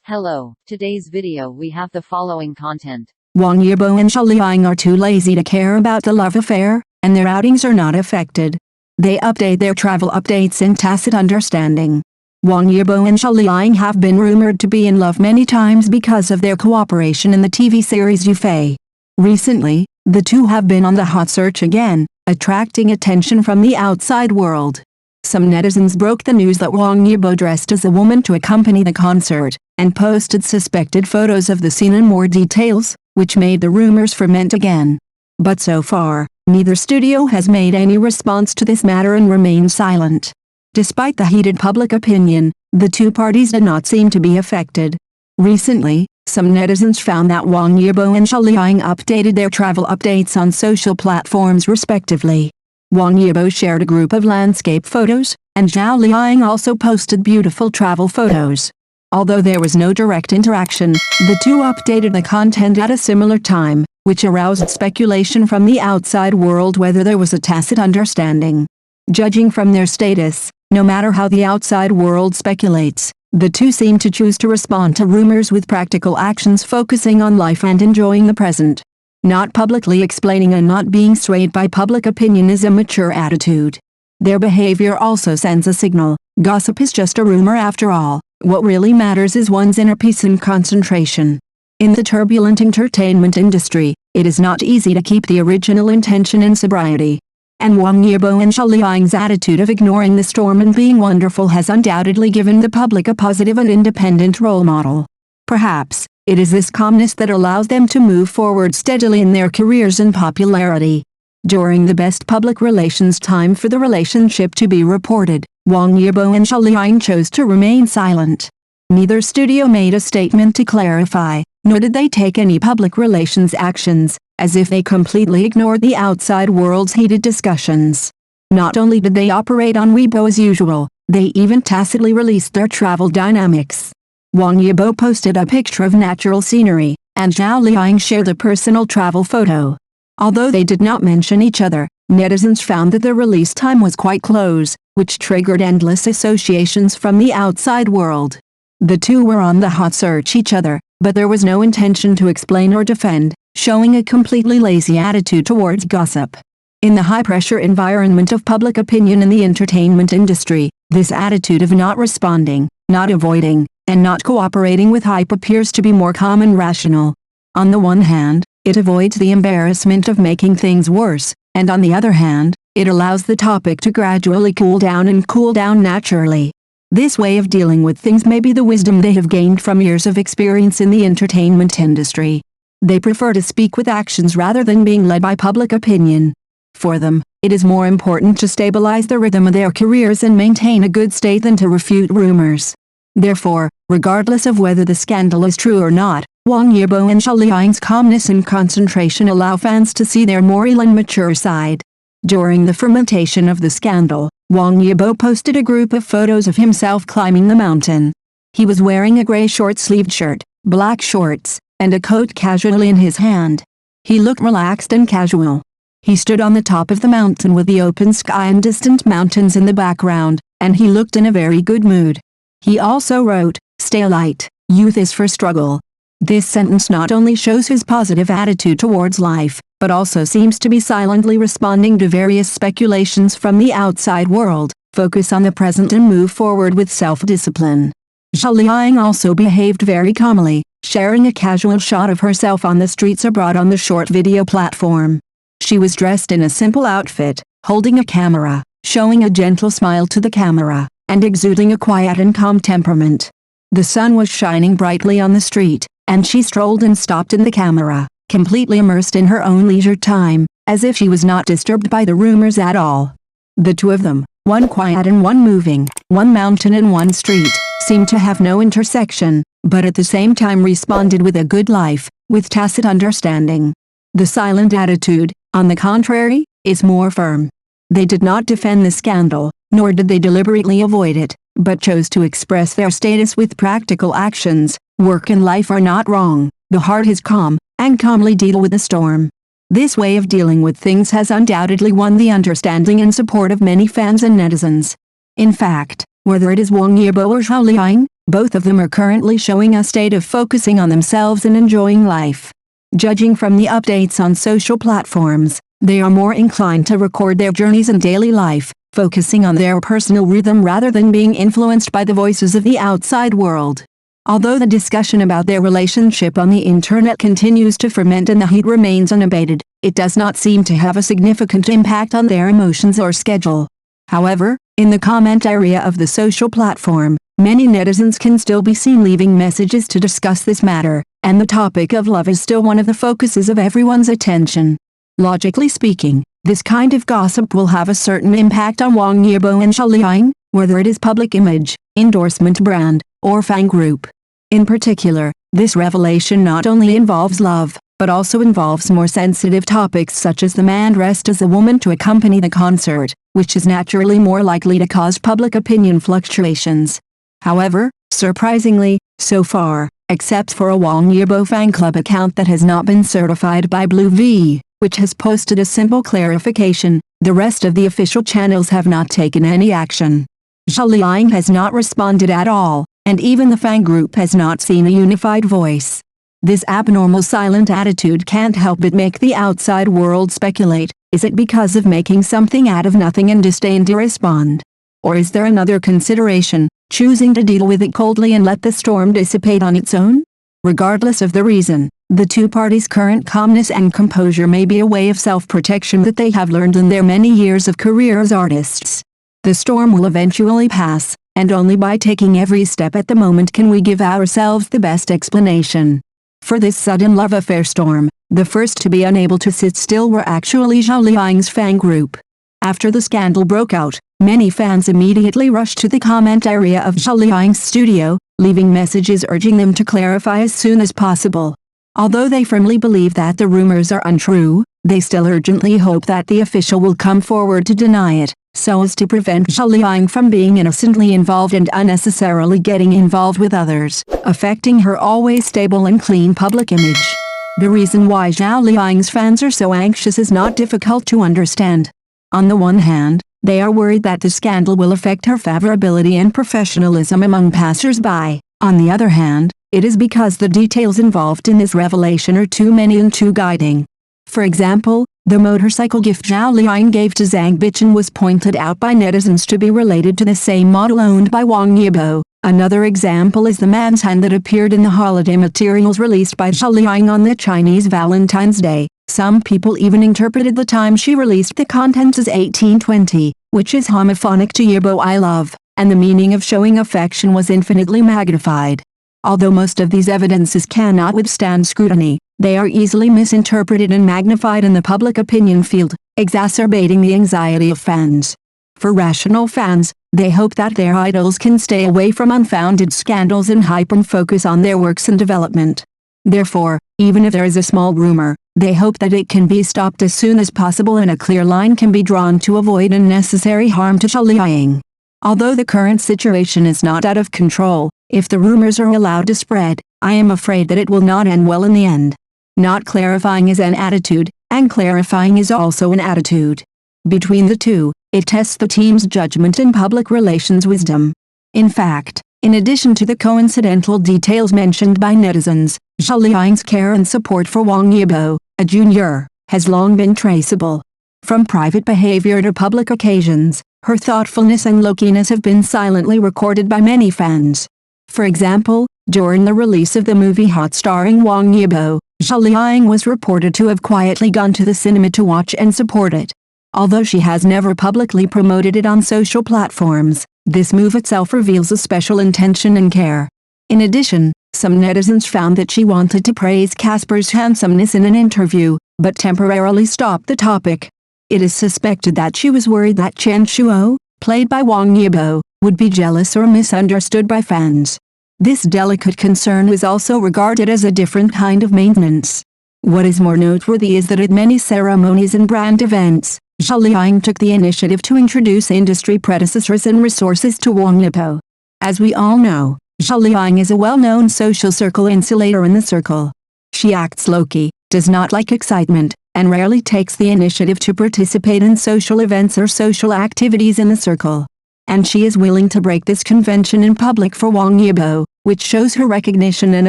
Hello, today's video we have the following content. Wang, Yibo and Zhao Liying are too lazy to care about the love affair, and their outings are not affected. They update their travel updates in tacit understanding. Wang, Yibo and Zhao Liying have been rumored to be in love many times because of their cooperation in the TV series Yufei. Recently, the two have been on the hot search again, attracting attention from the outside world. Some netizens broke the news that Wang Yibo dressed as a woman to accompany the concert, and posted suspected photos of the scene and more details, which made the rumors ferment again. But so far, neither studio has made any response to this matter and remains silent. Despite the heated public opinion, the two parties did not seem to be affected. Recently, some netizens found that Wang Yibo and Zhao Liying updated their travel updates on social platforms respectively. Wang Yibo shared a group of landscape photos, and Zhao Liying also posted beautiful travel photos. Although there was no direct interaction, the two updated the content at a similar time, which aroused speculation from the outside world whether there was a tacit understanding. Judging from their status, no matter how the outside world speculates, the two seem to choose to respond to rumors with practical actions focusing on life and enjoying the present. Not publicly explaining and not being swayed by public opinion is a mature attitude. Their behavior also sends a signal: gossip is just a rumor after all. What really matters is one's inner peace and concentration. In the turbulent entertainment industry, it is not easy to keep the original intention in sobriety. And Wang Yibo and Zhao Liying's attitude of ignoring the storm and being wonderful has undoubtedly given the public a positive and independent role model. Perhaps, it is this calmness that allows them to move forward steadily in their careers and popularity. During the best public relations time for the relationship to be reported, Wang Yibo and Zhao Liying chose to remain silent. Neither studio made a statement to clarify, nor did they take any public relations actions, as if they completely ignored the outside world's heated discussions. Not only did they operate on Weibo as usual, they even tacitly released their travel dynamics. Wang Yibo posted a picture of natural scenery, and Zhao Liying shared a personal travel photo. Although they did not mention each other, netizens found that the release time was quite close, which triggered endless associations from the outside world. The two were on the hot search each other, but there was no intention to explain or defend, showing a completely lazy attitude towards gossip. In the high-pressure environment of public opinion in the entertainment industry, this attitude of not responding, not avoiding, and not cooperating with hype appears to be more calm and rational. On the one hand, it avoids the embarrassment of making things worse, and on the other hand, it allows the topic to gradually cool down and cool down naturally. This way of dealing with things may be the wisdom they have gained from years of experience in the entertainment industry. They prefer to speak with actions rather than being led by public opinion. For them, it is more important to stabilize the rhythm of their careers and maintain a good state than to refute rumors. Therefore, regardless of whether the scandal is true or not, Wang Yibo and Zhao Liying's calmness and concentration allow fans to see their moral and mature side. During the fermentation of the scandal, Wang Yibo posted a group of photos of himself climbing the mountain. He was wearing a gray short-sleeved shirt, black shorts, and a coat casually in his hand. He looked relaxed and casual. He stood on the top of the mountain with the open sky and distant mountains in the background, and he looked in a very good mood. He also wrote, "Stay light, youth is for struggle." This sentence not only shows his positive attitude towards life, but also seems to be silently responding to various speculations from the outside world. Focus on the present and move forward with self-discipline. Zhao Liying also behaved very calmly, sharing a casual shot of herself on the streets abroad on the short video platform. She was dressed in a simple outfit, holding a camera, showing a gentle smile to the camera, and exuding a quiet and calm temperament. The sun was shining brightly on the street, and she strolled and stopped in the camera, completely immersed in her own leisure time, as if she was not disturbed by the rumors at all. The two of them, one quiet and one moving, one mountain and one street, seemed to have no intersection, but at the same time responded with a good life, with tacit understanding. The silent attitude, on the contrary, is more firm. They did not defend the scandal, nor did they deliberately avoid it, but chose to express their status with practical actions. Work and life are not wrong, the heart is calm, and calmly deal with the storm. This way of dealing with things has undoubtedly won the understanding and support of many fans and netizens. In fact, whether it is Wang Yibo or Zhao Liying, Both of them are currently showing a state of focusing on themselves and enjoying life. Judging from the updates on social platforms, they are more inclined to record their journeys in daily life, focusing on their personal rhythm rather than being influenced by the voices of the outside world. Although the discussion about their relationship on the internet continues to ferment and the heat remains unabated, it does not seem to have a significant impact on their emotions or schedule. However, in the comment area of the social platform, many netizens can still be seen leaving messages to discuss this matter, and the topic of love is still one of the focuses of everyone's attention. Logically speaking, this kind of gossip will have a certain impact on Wang Yibo and Zhao Liying, whether it is public image, endorsement brand, or fan group. In particular, this revelation not only involves love, but also involves more sensitive topics such as the man dressed as a woman to accompany the concert, which is naturally more likely to cause public opinion fluctuations. However, surprisingly, so far, except for a Wang Yibo fan club account that has not been certified by Blue V, which has posted a simple clarification, the rest of the official channels have not taken any action. Zhao Liying has not responded at all, and even the fan group has not seen a unified voice. This abnormal silent attitude can't help but make the outside world speculate, is it because of making something out of nothing and disdain to respond? Or is there another consideration, choosing to deal with it coldly and let the storm dissipate on its own? Regardless of the reason, the two parties' current calmness and composure may be a way of self-protection that they have learned in their many years of career as artists. The storm will eventually pass, and only by taking every step at the moment can we give ourselves the best explanation. For this sudden love affair storm, the first to be unable to sit still were actually Zhao Liying's fan group. After the scandal broke out, many fans immediately rushed to the comment area of Zhao Liying's studio, leaving messages urging them to clarify as soon as possible. Although they firmly believe that the rumors are untrue, they still urgently hope that the official will come forward to deny it, so as to prevent Zhao Liying from being innocently involved and unnecessarily getting involved with others, affecting her always stable and clean public image. The reason why Zhao Liying's fans are so anxious is not difficult to understand. On the one hand, they are worried that the scandal will affect her favorability and professionalism among passers-by. On the other hand, it is because the details involved in this revelation are too many and too guiding. For example, the motorcycle gift Zhao Liying gave to Zhang Bichan was pointed out by netizens to be related to the same model owned by Wang Yibo. Another example is the man's hand that appeared in the holiday materials released by Zhao Liying on the Chinese Valentine's Day. Some people even interpreted the time she released the contents as 1820, which is homophonic to Yibo I love, and the meaning of showing affection was infinitely magnified. Although most of these evidences cannot withstand scrutiny, they are easily misinterpreted and magnified in the public opinion field, exacerbating the anxiety of fans. For rational fans, they hope that their idols can stay away from unfounded scandals and hyper-focus on their works and development. Therefore, even if there is a small rumor, they hope that it can be stopped as soon as possible and a clear line can be drawn to avoid unnecessary harm to Zhao Liying. Although the current situation is not out of control, if the rumors are allowed to spread, I am afraid that it will not end well in the end. Not clarifying is an attitude, and clarifying is also an attitude. Between the two, it tests the team's judgment and public relations wisdom. In fact, in addition to the coincidental details mentioned by netizens, Zhao Liying's care and support for Wang Yibo, a junior, has long been traceable. From private behavior to public occasions, her thoughtfulness and low-keyness have been silently recorded by many fans. For example, during the release of the movie Hot starring Wang Yibo, Zhao Liying was reported to have quietly gone to the cinema to watch and support it. Although she has never publicly promoted it on social platforms, this move itself reveals a special intention and care. In addition, some netizens found that she wanted to praise Casper's handsomeness in an interview, but temporarily stopped the topic. It is suspected that she was worried that Chen Shuo, played by Wang Yibo, would be jealous or misunderstood by fans. This delicate concern was also regarded as a different kind of maintenance. What is more noteworthy is that at many ceremonies and brand events, Zhao Liying took the initiative to introduce industry predecessors and resources to Wang Yibo. As we all know, Zhao Liying is a well-known social circle insulator in the circle. She acts low-key, does not like excitement, and rarely takes the initiative to participate in social events or social activities in the circle. and she is willing to break this convention in public for Wang Yibo, which shows her recognition and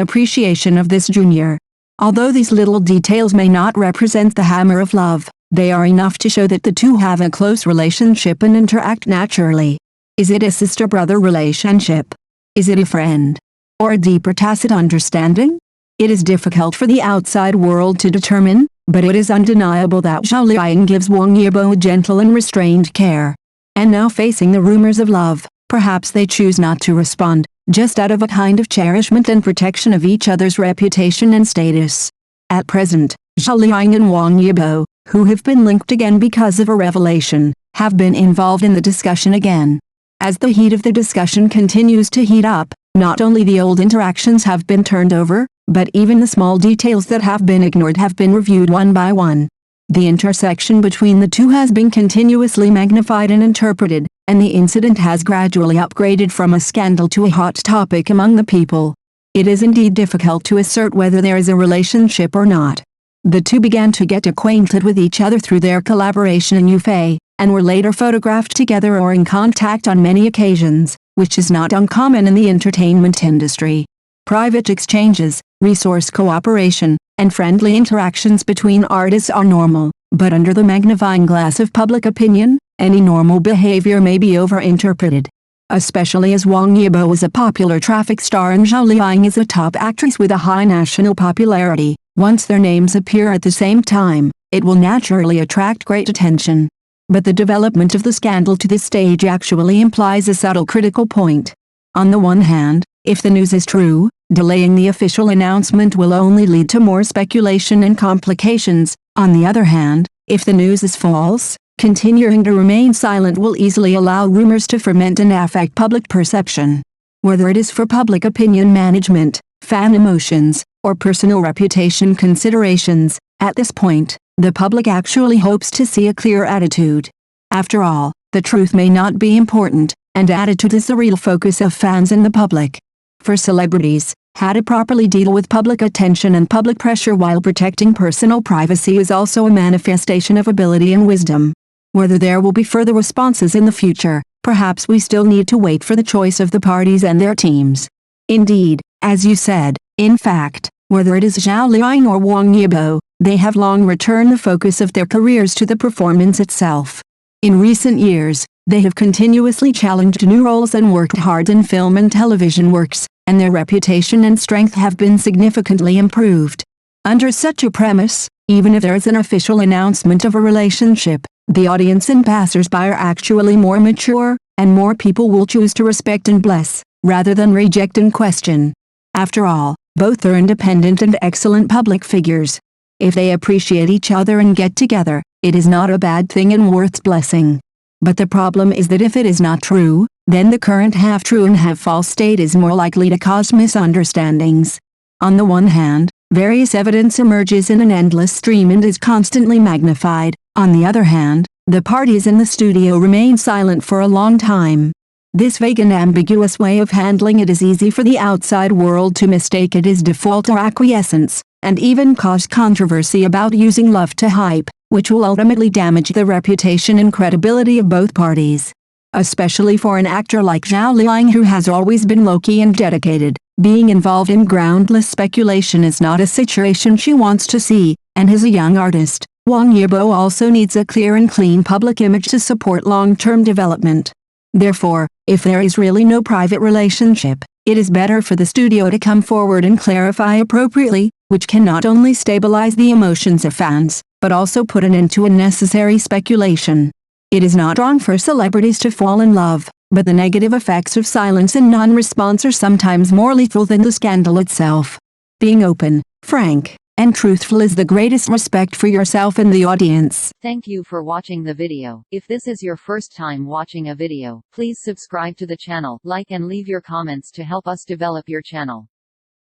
appreciation of this junior. Although these little details may not represent the hammer of love, they are enough to show that the two have a close relationship and interact naturally. Is it a sister-brother relationship? Is it a friend? Or a deeper tacit understanding? It is difficult for the outside world to determine, but it is undeniable that Zhao Liying gives Wang Yibo a gentle and restrained care. And now facing the rumors of love, perhaps they choose not to respond, just out of a kind of cherishment and protection of each other's reputation and status. At present, Zhao Liying and Wang Yibo, who have been linked again because of a revelation, have been involved in the discussion again. As the heat of the discussion continues to heat up, not only the old interactions have been turned over, but even the small details that have been ignored have been reviewed one by one. The intersection between the two has been continuously magnified and interpreted, and the incident has gradually upgraded from a scandal to a hot topic among the people. It is indeed difficult to assert whether there is a relationship or not. The two began to get acquainted with each other through their collaboration in Yufei, and were later photographed together or in contact on many occasions, which is not uncommon in the entertainment industry. Private exchanges, resource cooperation, and friendly interactions between artists are normal, but under the magnifying glass of public opinion, any normal behavior may be overinterpreted. Especially as Wang Yibo is a popular traffic star and Zhao Liying is a top actress with a high national popularity, once their names appear at the same time, it will naturally attract great attention. But the development of the scandal to this stage actually implies a subtle critical point. On the one hand, if the news is true, delaying the official announcement will only lead to more speculation and complications. On the other hand, if the news is false, continuing to remain silent will easily allow rumors to ferment and affect public perception. Whether it is for public opinion management, fan emotions, or personal reputation considerations, at this point, the public actually hopes to see a clear attitude. After all, the truth may not be important, and attitude is the real focus of fans and the public. For celebrities, how to properly deal with public attention and public pressure while protecting personal privacy is also a manifestation of ability and wisdom. Whether there will be further responses in the future, perhaps we still need to wait for the choice of the parties and their teams. Indeed, as you said, in fact, whether it is Zhao Liying or Wang Yibo, they have long returned the focus of their careers to the performance itself. In recent years, they have continuously challenged new roles and worked hard in film and television works, and their reputation and strength have been significantly improved. Under such a premise, even if there is an official announcement of a relationship, the audience and passers-by are actually more mature, and more people will choose to respect and bless, rather than reject and question. After all, both are independent and excellent public figures. If they appreciate each other and get together, it is not a bad thing and worth blessing. But the problem is that if it is not true, then the current half-true and half-false state is more likely to cause misunderstandings. On the one hand, various evidence emerges in an endless stream and is constantly magnified. On the other hand, the parties in the studio remain silent for a long time. This vague and ambiguous way of handling it is easy for the outside world to mistake it as default or acquiescence, and even cause controversy about using love to hype, which will ultimately damage the reputation and credibility of both parties. Especially for an actor like Zhao Liying who has always been low-key and dedicated, being involved in groundless speculation is not a situation she wants to see, and as a young artist, Wang Yibo also needs a clear and clean public image to support long-term development. Therefore, if there is really no private relationship, it is better for the studio to come forward and clarify appropriately, which can not only stabilize the emotions of fans, but also put an end to unnecessary speculation. It is not wrong for celebrities to fall in love, but the negative effects of silence and non-response are sometimes more lethal than the scandal itself. Being open, frank, and truthful is the greatest respect for yourself and the audience. Thank you for watching the video. If this is your first time watching a video, please subscribe to the channel, like and leave your comments to help us develop your channel.